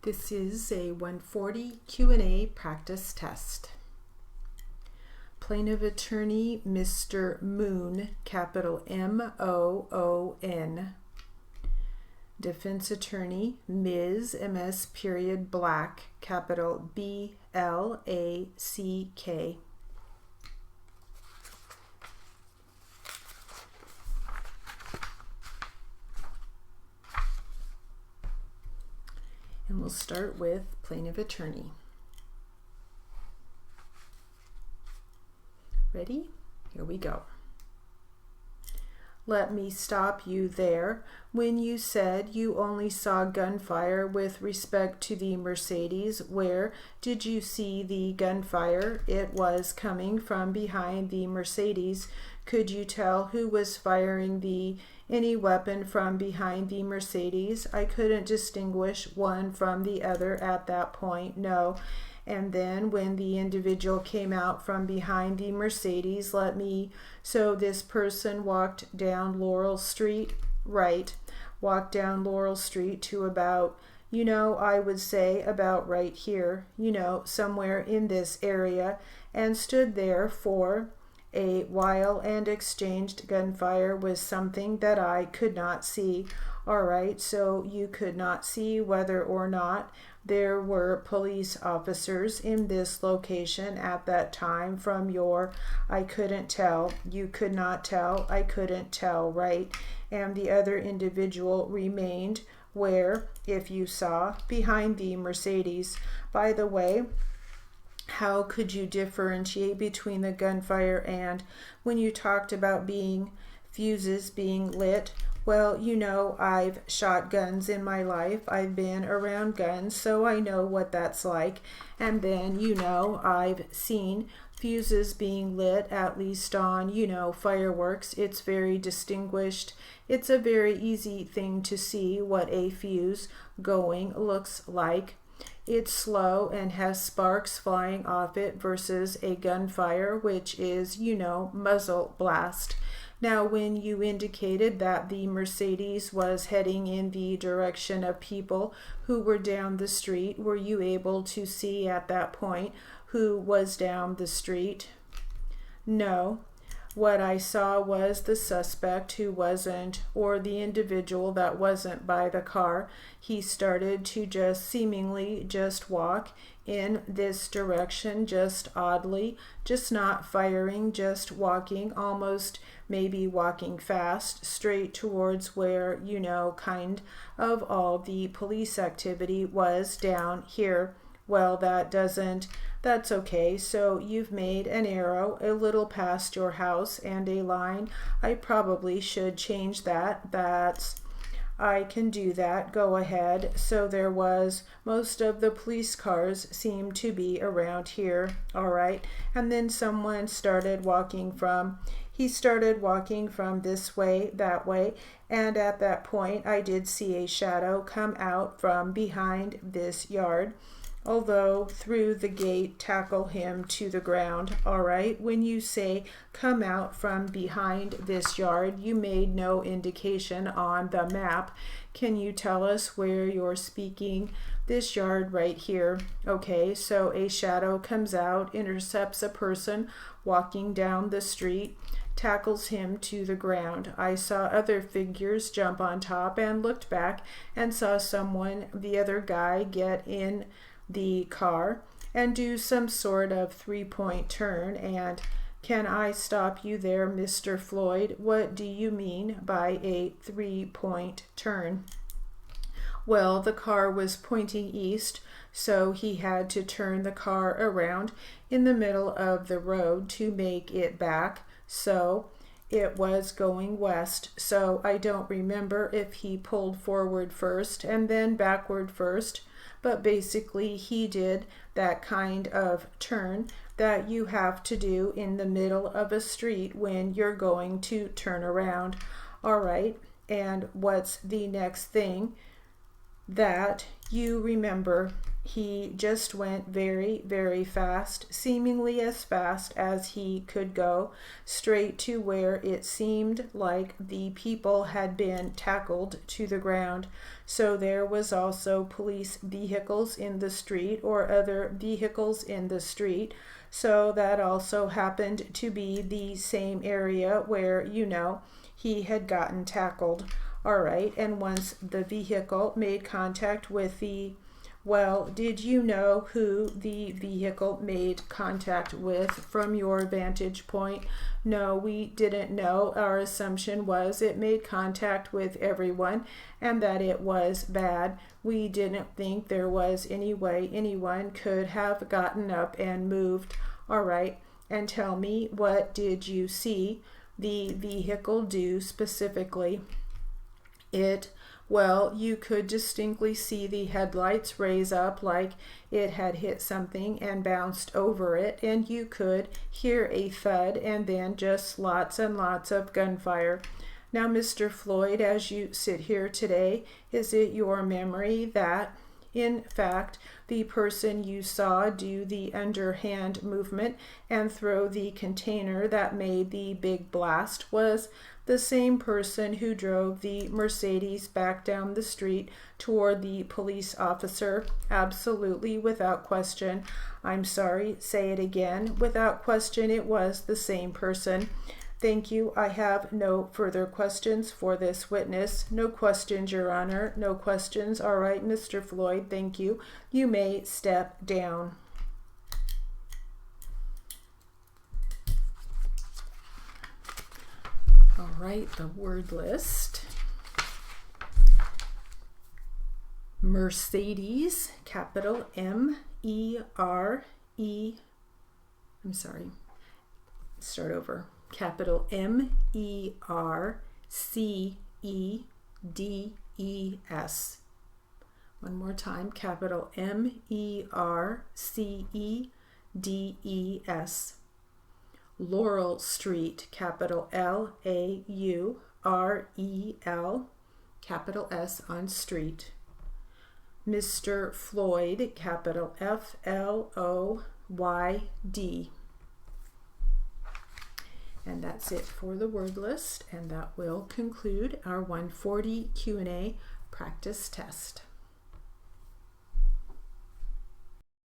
This is a 140 Q&A practice test. Plaintiff attorney, Mr. Moon, capital M-O-O-N. Defense attorney, Ms. M.S. period Black, capital B-L-A-C-K. And we'll start with plaintiff attorney. Ready? Here we go. Let me stop you there. When you said you only saw gunfire with respect to the Mercedes, where did you see the gunfire? It was coming from behind the Mercedes. Could you tell who was firing any weapon from behind the Mercedes? I couldn't distinguish one from the other at that point, no. And then when the individual came out from behind the Mercedes, so this person walked down Laurel Street, right, walked down Laurel Street to about, I would say about right here, somewhere in this area, and stood there for a while and exchanged gunfire with something that I could not see. All right, so you could not see whether or not there were police officers in this location at that time from your I couldn't tell, you could not tell, I couldn't tell, right? And the other individual remained where, if you saw, behind the Mercedes. By the way, how could you differentiate between the gunfire and when you talked about fuses being lit? Well, I've shot guns in my life. I've been around guns, so I know what that's like. And then, I've seen fuses being lit, at least on, fireworks. It's very distinguished. It's a very easy thing to see what a fuse going looks like. It's slow and has sparks flying off it versus a gunfire, which is, muzzle blast. Now, when you indicated that the Mercedes was heading in the direction of people who were down the street, were you able to see at that point who was down the street? No. What I saw was the suspect who wasn't, or the individual that wasn't by the car. He started to seemingly walk in this direction, just oddly, just not firing, just walking, almost maybe walking fast, straight towards where, kind of all the police activity was down here. Well, that's okay. So you've made an arrow a little past your house and a line. I probably should change that. I can do that. Go ahead. So there was, most of the police cars seemed to be around here. All right. And then someone started walking from this way, that way. And at that point, I did see a shadow come out from behind this yard. Although through the gate, tackle him to the ground. All right, when you say come out from behind this yard, you made no indication on the map. Can you tell us where you're speaking? This yard right here. Okay, so a shadow comes out, intercepts a person walking down the street, tackles him to the ground. I saw other figures jump on top and looked back and saw the other guy, get in the car and do some sort of three-point turn. And can I stop you there, Mr. Floyd? What do you mean by a three-point turn? Well, the car was pointing east, so he had to turn the car around in the middle of the road to make it back. So it was going west. So I don't remember if he pulled forward first and then backward first. But basically he did that kind of turn that you have to do in the middle of a street when you're going to turn around. All right, and what's the next thing that you remember He just went very, very fast, seemingly as fast as he could go, straight to where it seemed like the people had been tackled to the ground. So there was also police vehicles in the street or other vehicles in the street. So that also happened to be the same area where, he had gotten tackled. All right, and once the vehicle made contact with did you know who the vehicle made contact with from your vantage point? No, we didn't know. Our assumption was it made contact with everyone and that it was bad. We didn't think there was any way anyone could have gotten up and moved. All right, and tell me, what did you see the vehicle do specifically? You could distinctly see the headlights raise up like it had hit something and bounced over it, and you could hear a thud and then just lots and lots of gunfire. Now, Mr. Floyd, as you sit here today, is it your memory that, in fact, the person you saw do the underhand movement and throw the container that made the big blast was the same person who drove the Mercedes back down the street toward the police officer? Absolutely, without question. I'm sorry, say it again. Without question, it was the same person. Thank you. I have no further questions for this witness. No questions, Your Honor. No questions. All right, Mr. Floyd, thank you. You may step down. All right, the word list. Mercedes, capital M-E-R-E. I'm sorry. Start over. Capital M-E-R-C-E-D-E-S. One more time. Capital M-E-R-C-E-D-E-S. Laurel Street, capital L-A-U-R-E-L, capital S on street. Mr. Floyd, capital F-L-O-Y-D. And that's it for the word list, and that will conclude our 140 Q&A practice test.